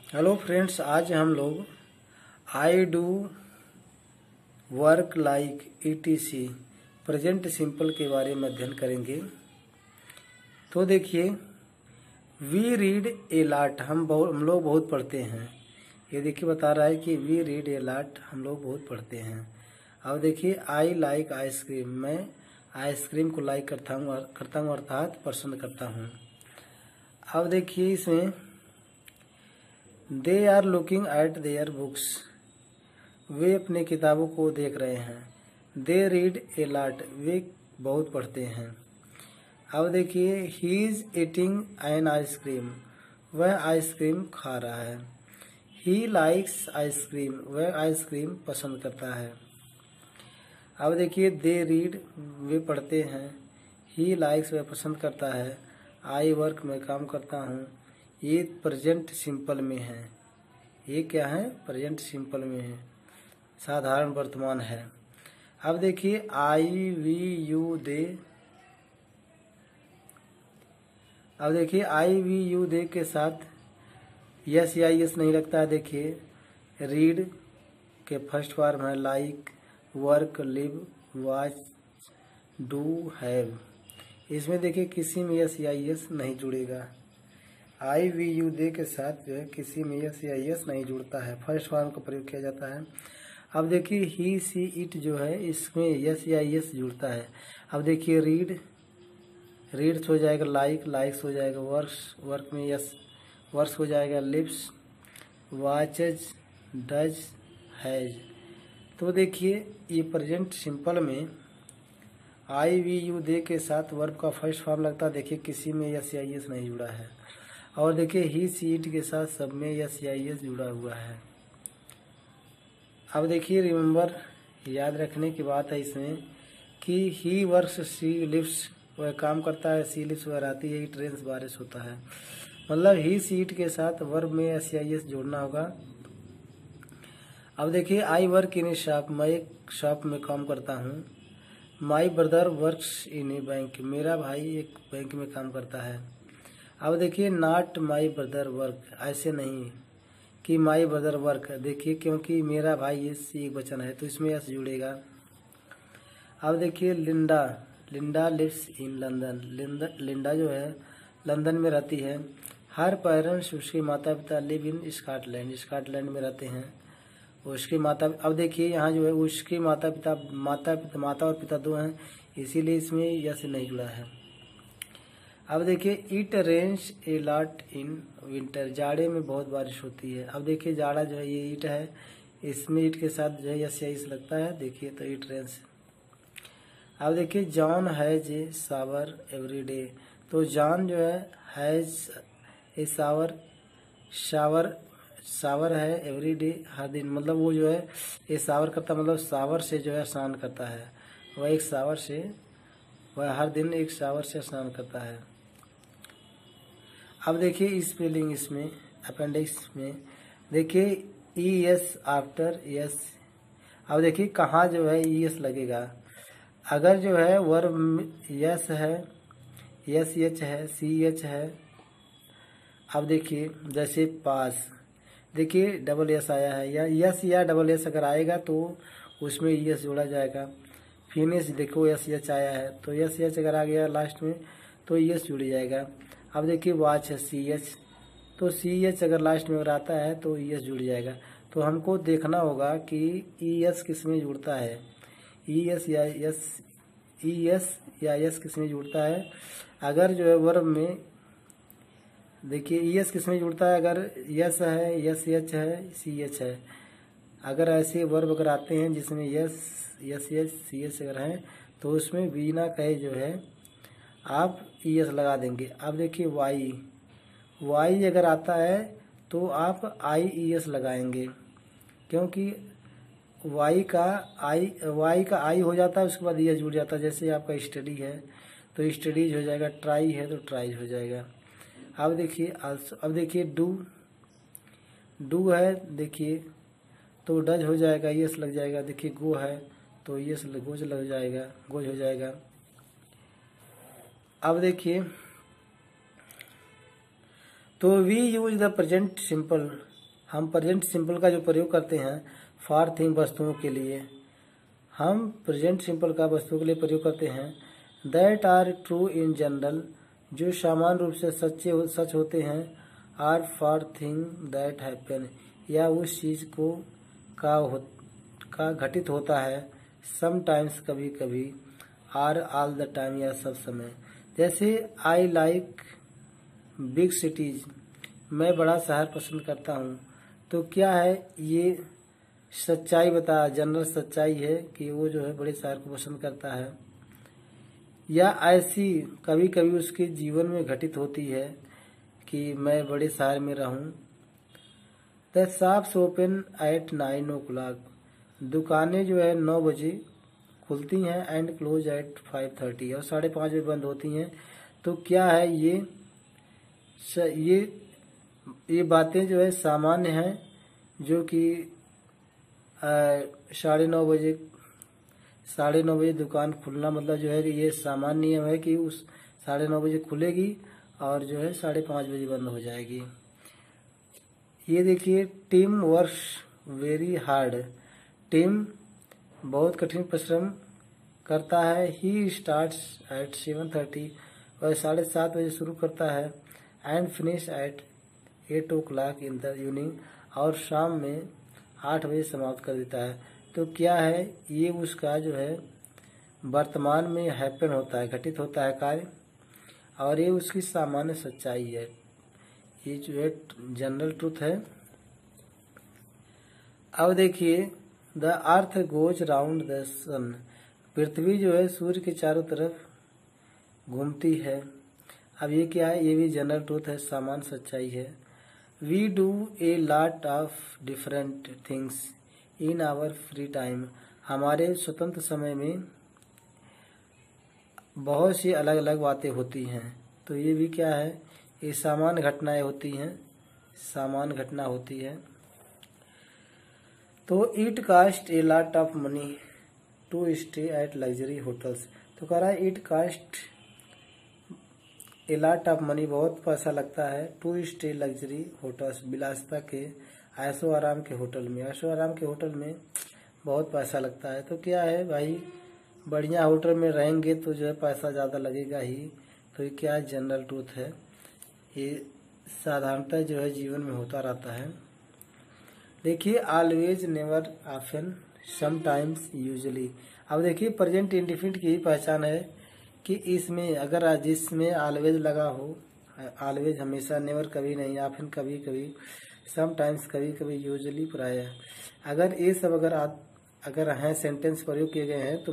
Hello friends, आज हम लोग I do work like ETC present simple के बारे में अध्ययन करेंगे। तो देखिए, वी रीड ए लॉट, हम लोग बहुत पढ़ते हैं। ये देखिए बता रहा है कि वी रीड ए लॉट, हम लोग बहुत पढ़ते हैं। अब देखिए, आई लाइक आइसक्रीम, मैं आइसक्रीम को लाइक करता हूँ अर्थात पसंद करता हूँ। अब देखिए इसमें they are looking at their books, वे अपने किताबों को देख रहे हैं। दे रीड ए लॉट, वे बहुत पढ़ते हैं। अब देखिए, he is eating an ice cream, वह आइसक्रीम खा रहा है। ही लाइक्स आइसक्रीम, वह आइसक्रीम पसंद करता है। अब देखिए, दे रीड, वे पढ़ते हैं। ही लाइक्स, वह पसंद करता है। आई वर्क, मैं काम करता हूँ। ये प्रेजेंट सिंपल में है। ये क्या है? प्रेजेंट सिंपल में है, साधारण वर्तमान है। अब देखिए, आई वी यू दे, अब देखिए आई वी यू दे के साथ यस या यस नहीं लगता है। देखिए, रीड के फर्स्ट फॉर्म है like, work, live, watch, do, have. इसमें देखिए किसी में यस या यस नहीं जुड़ेगा। आई वी यू दे के साथ जो है किसी में यस या यस नहीं जुड़ता है, फर्स्ट फॉर्म का प्रयोग किया जाता है। अब देखिए, ही सी इट जो है इसमें यस या यस जुड़ता है। अब देखिए, रीड, रीड्स हो जाएगा लाइक, लाइक्स हो जाएगा वर्क्स, वर्क में यस, वर्क्स हो जाएगा लिव्स, वॉचेज, डज, हैज। तो देखिए, ये प्रेजेंट सिंपल में आई वी यू दे के साथ वर्ब का फर्स्ट फॉर्म लगता है। देखिए किसी में यस या यस नहीं जुड़ा है। और देखिए, ही सी इट के साथ सब में यस या यस जुड़ा हुआ है। अब देखिए, रिमेंबर, याद रखने की बात है इसमें कि ही वर्क्स, सी लिव्स, वह काम करता है। सी लिव्स, वह रहती है। इट रेन्स, बारिश होता है। मतलब ही सी इट के साथ वर्ब में यस या यस जोड़ना होगा। अब देखिए, I work in A shop, मैं एक शॉप में काम करता हूँ। My brother works in A bank, मेरा भाई एक बैंक में काम करता है। अब देखिए, नॉट माई ब्रदर वर्क, ऐसे नहीं कि माई ब्रदर वर्क, देखिए क्योंकि मेरा भाई ये एक वचन है तो इसमें यस जुड़ेगा। अब देखिए, Linda, Linda lives in London, Linda जो है लंदन में रहती है। हर पेरेंट्स, उसके माता पिता लिव इन स्कॉटलैंड, स्कॉटलैंड में रहते हैं। उसके माता, अब देखिए यहाँ जो है उसके माता पिता, माता और पिता दो हैं, इसीलिए इसमें यस नहीं जुड़ा है। अब देखिए, it rains a lot in winter, जाड़े में बहुत बारिश होती है। अब देखिए, जाड़ा जो है ये ईट है, इसमें ईट के साथ जो है यस या यस लगता है। देखिए, तो इट रेन्स। अब देखिए, John has a shower every day, तो जॉन जो हैज ए शावर, शावर है एवरी डे, हर दिन, मतलब वो जो है ये शावर करता, मतलब शावर से जो है स्नान करता है। वह एक शावर से, वह हर दिन एक शावर से स्नान करता है। अब देखिए स्पेलिंग इसमें, अपेंडिक्स में देखिए ES आफ्टर यस। अब देखिए कहाँ जो है ES लगेगा। अगर जो है वर्ब यस है, SH है, CH है। अब देखिए जैसे पास, देखिए डबल एस आया है, या यस या डबल एस अगर आएगा तो उसमें ES जोड़ा जाएगा। फिनिश, देखो SH आया है तो SH अगर आ गया लास्ट में तो ES जुड़ जाएगा। अब देखिए, वॉच है CH, तो CH अगर लास्ट में अगर आता है तो ES जुड़ जाएगा। तो हमको देखना होगा कि ES किस में जुड़ता है, ES या यस किस में जुड़ता है। अगर जो है वर्ब में देखिए ES किस में जुड़ता है, अगर यस है, SH है, CH है। अगर ऐसे वर्ब अगर आते हैं जिसमें यस, SH, CH अगर हैं तो उसमें बिना कहे जो है आप ES लगा देंगे। अब देखिए, वाई अगर आता है तो आप IES लगाएंगे, क्योंकि वाई का आई हो जाता है, उसके बाद ES जुड़ जाता है। जैसे आपका स्टडी है तो स्टडीज हो जाएगा, ट्राई है तो ट्राइज हो जाएगा। अब देखिए डू है, देखिए तो डज हो जाएगा, ES लग जाएगा। देखिए, गो है तो ES गोज लग जाएगा, गोज हो जाएगा। अब देखिए, तो we use the present simple हम प्रेजेंट सिंपल का जो प्रयोग करते हैं फॉर थिंग वस्तुओं के लिए, हम प्रेजेंट सिंपल का वस्तुओं के लिए प्रयोग करते हैं। That are true in general, जो सामान्य रूप से सच होते हैं। Are for thing that happen, या उस चीज को का घटित होता है। समटाइम्स, कभी कभी। आर ऑल द टाइम, या सब समय। जैसे आई लाइक बिग सिटीज, मैं बड़ा शहर पसंद करता हूँ। तो क्या है, ये सच्चाई बता, जनरल सच्चाई है कि वो जो है बड़े शहर को पसंद करता है। या ऐसी कभी कभी उसके जीवन में घटित होती है कि मैं बड़े शहर में रहूं। The shops open at 9 o'clock, दुकानें जो है 9 बजे खुलती हैं। एंड क्लोज एट 5:30, और 5:30 बजे बंद होती हैं। तो क्या है, ये बातें जो है सामान्य हैं, जो कि 9:30 बजे दुकान खुलना, मतलब जो है कि ये सामान्य नियम है कि उस 9:30 बजे खुलेगी और जो है 5:30 बजे बंद हो जाएगी। ये देखिए, team works very hard, team बहुत कठिन परिश्रम करता है। ही स्टार्ट्स एट 7:30, वह 7:30 बजे शुरू करता है। And finish at 8 o'clock in the evening, और शाम में 8 बजे समाप्त कर देता है। तो क्या है, ये उसका जो है वर्तमान में हैपन होता है, घटित होता है कार्य, और ये उसकी सामान्य सच्चाई है। ये जो है जनरल ट्रूथ है। अब देखिए, the earth goes round the sun, पृथ्वी जो है सूर्य के चारों तरफ घूमती है। अब ये क्या है, ये भी जनरल ट्रूथ है, सामान्य सच्चाई है। We do a lot of different things in our free time, हमारे स्वतंत्र समय में बहुत सी अलग अलग बातें होती हैं। तो ये भी क्या है, ये सामान्य घटनाएं होती हैं, सामान्य घटना होती है। तो it cost a lot of money to stay at luxury hotels, तो कह रहा है it cost a lot of money, बहुत पैसा लगता है। टू स्टे लग्जरी होटल्स, विलासिता के ऐशो आराम के होटल में, ऐशो आराम के होटल में बहुत पैसा लगता है। तो क्या है भाई, बढ़िया होटल में रहेंगे तो जो है पैसा ज़्यादा लगेगा ही। तो ये क्या जनरल ट्रूथ है, ये साधारणतः जो है जीवन में होता रहता है। देखिए, always, never, often, sometimes, usually. अब देखिए, प्रेजेंट इंडिफिनिट की ही पहचान है कि इसमें अगर जिसमें ऑलवेज लगा हो, ऑलवेज हमेशा, नेवर कभी नहीं, ऑफन कभी कभी, समटाइम्स कभी कभी, यूजुअली प्रायः, अगर ये सब अगर हैं सेंटेंस प्रयोग किए गए हैं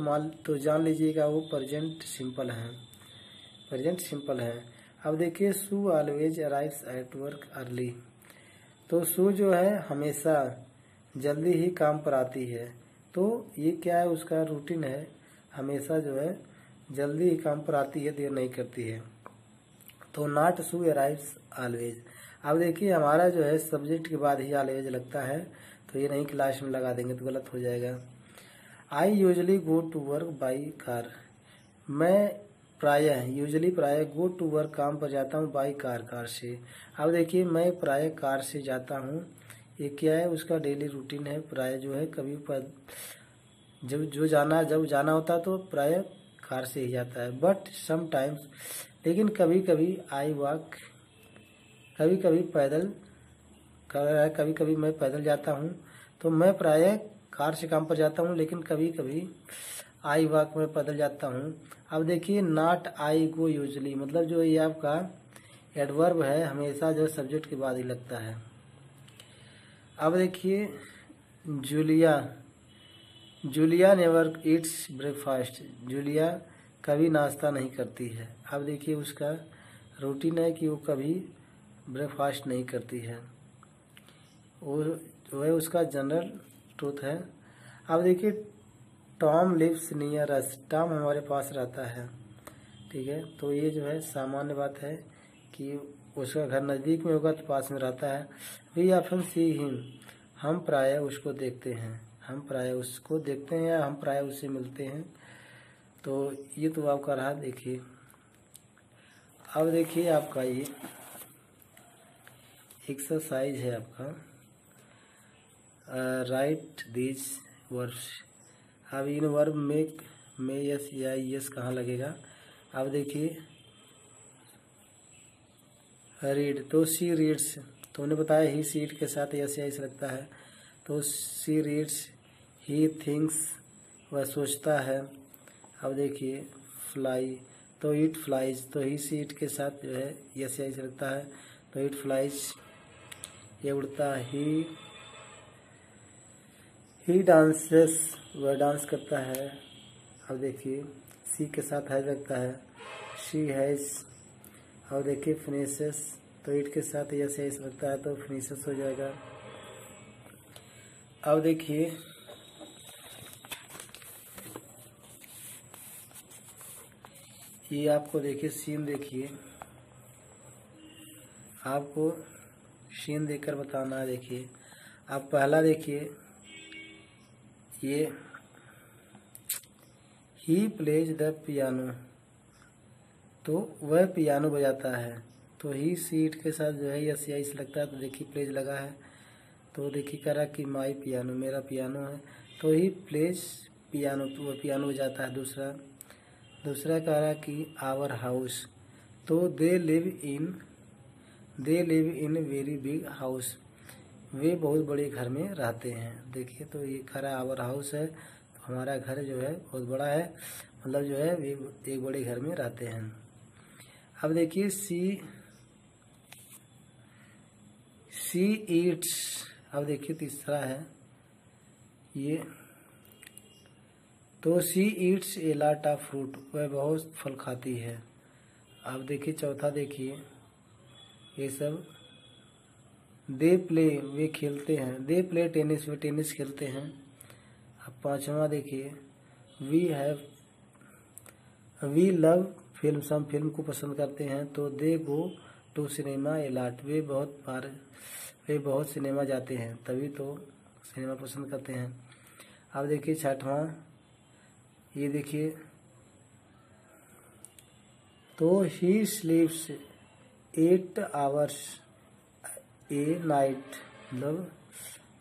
तो जान लीजिएगा वो प्रेजेंट सिंपल हैं, प्रेजेंट सिंपल है। अब देखिए, Sue always arrives at work early, तो सू जो है हमेशा जल्दी ही काम पर आती है। तो ये क्या है, उसका रूटीन है, हमेशा जो है जल्दी ही काम पर आती है, देर नहीं करती है। तो नॉट सू अराइव्स ऑलवेज। अब देखिए, हमारा जो है सब्जेक्ट के बाद ही ऑलवेज लगता है, तो ये नहीं क्लास में लगा देंगे तो गलत हो जाएगा। I usually go to work by car, मैं प्रायः गो टू वर्क, काम पर जाता हूँ, बाई कार, कार से। अब देखिए, मैं प्रायः कार से जाता हूँ, ये क्या है, उसका डेली रूटीन है। प्रायः जो है कभी जब जाना होता है तो प्रायः कार से ही जाता है। बट समटाइम्स, लेकिन कभी कभी, आई वॉक, कभी कभी पैदल, कभी कभी मैं पैदल जाता हूँ। तो मैं प्रायः कार से काम पर जाता हूँ, लेकिन कभी कभी आई वॉक में पैदल जाता हूँ। अब देखिए, नॉट आई गो यूजली, मतलब जो ये आपका एडवर्ब है, हमेशा जो सब्जेक्ट के बाद ही लगता है। अब देखिए, Julia never Yeats breakfast, Julia कभी नाश्ता नहीं करती है। अब देखिए, उसका रूटीन है कि वो कभी ब्रेकफास्ट नहीं करती है, वह उसका जनरल ट्रूथ है। अब देखिए, Tom lives near us, Tom हमारे पास रहता है, ठीक है। तो ये जो है सामान्य बात है कि उसका घर नज़दीक में होगा तो पास में रहता है। वी ऑफन सी हिम, हम प्रायः उसको देखते हैं, हम प्रायः उसको देखते हैं या हम प्रायः उससे मिलते हैं। तो ये तो आपका रहा। देखिए, अब देखिए आपका ये एक्सरसाइज है आपका, राइट दीज वर्ब्स। अब इन वर्ब में यस या यस कहाँ लगेगा। अब देखिए रीड, तो सी रीड्स, तो उन्हें बताया ही सीट के साथ यस या यस लगता है, तो सी रीड्स, ही थिंक्स, वह सोचता है। अब देखिए फ्लाई, तो इट फ्लाइज, तो ही सीट के साथ जो है यस या यस लगता है, तो इट फ्लाइज, ये उड़ता है। ही डांसेस, वह डांस करता है। अब देखिए सी के साथ हैज लगता है, शी हैज। और देखिए फिनिशेस, तो इट के साथ यस या यस लगता है, तो फिनिशेस हो जाएगा। अब देखिए ये आपको देखिए सीन, देखिए आपको सीन देखकर बताना है। देखिए आप पहला देखिए ये ही प्लेज द पियानो, तो वह पियानो बजाता है, तो ही सीट के साथ जो है यस या यस लगता है, तो देखिए प्लेज लगा है, तो देखिए कह रहा कि माई पियानो, मेरा पियानो है, तो ही प्लेज पियानो, तो वह पियानो बजाता है। दूसरा कह रहा कि आवर हाउस, तो they live in very big house, वे बहुत बड़े घर में रहते हैं। देखिए तो ये कह रहा आवर हाउस है, तो हमारा घर जो है बहुत बड़ा है, मतलब जो है वे एक बड़े घर में रहते हैं। अब देखिए सी ईट्स, अब देखिए तीसरा है ये, तो she eats a lot of fruit, वह बहुत फल खाती है। अब देखिए चौथा देखिए ये सब, दे प्ले, वे खेलते हैं, दे प्ले टेनिस, वे टेनिस खेलते हैं। अब पांचवा देखिए वी लव फिल्म, हम फिल्म को पसंद करते हैं, तो they go to cinema a lot, वे बहुत सिनेमा जाते हैं, तभी तो सिनेमा पसंद करते हैं। अब देखिए छठवां ये देखिए, तो ही स्लीप्स 8 आवर्स ए नाइट, मतलब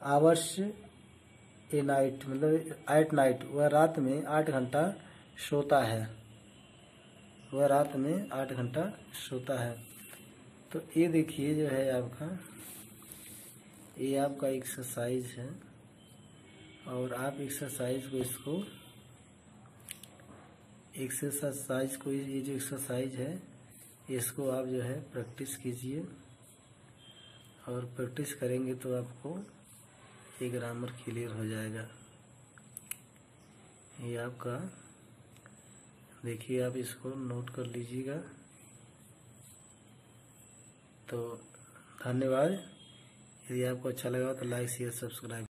आवर्स ए नाइट मतलब एट नाइट, वह रात में 8 घंटा सोता है, वह रात में 8 घंटा सोता है। तो ये देखिए जो है आपका, ये आपका एक्सरसाइज है, और आप एक्सरसाइज को ये जो एक्सरसाइज है इसको आप जो है प्रैक्टिस कीजिए, और प्रैक्टिस करेंगे तो आपको ये ग्रामर क्लियर हो जाएगा। ये आपका देखिए, आप इसको नोट कर लीजिएगा। तो धन्यवाद। यदि आपको अच्छा लगा तो लाइक शेयर सब्सक्राइब।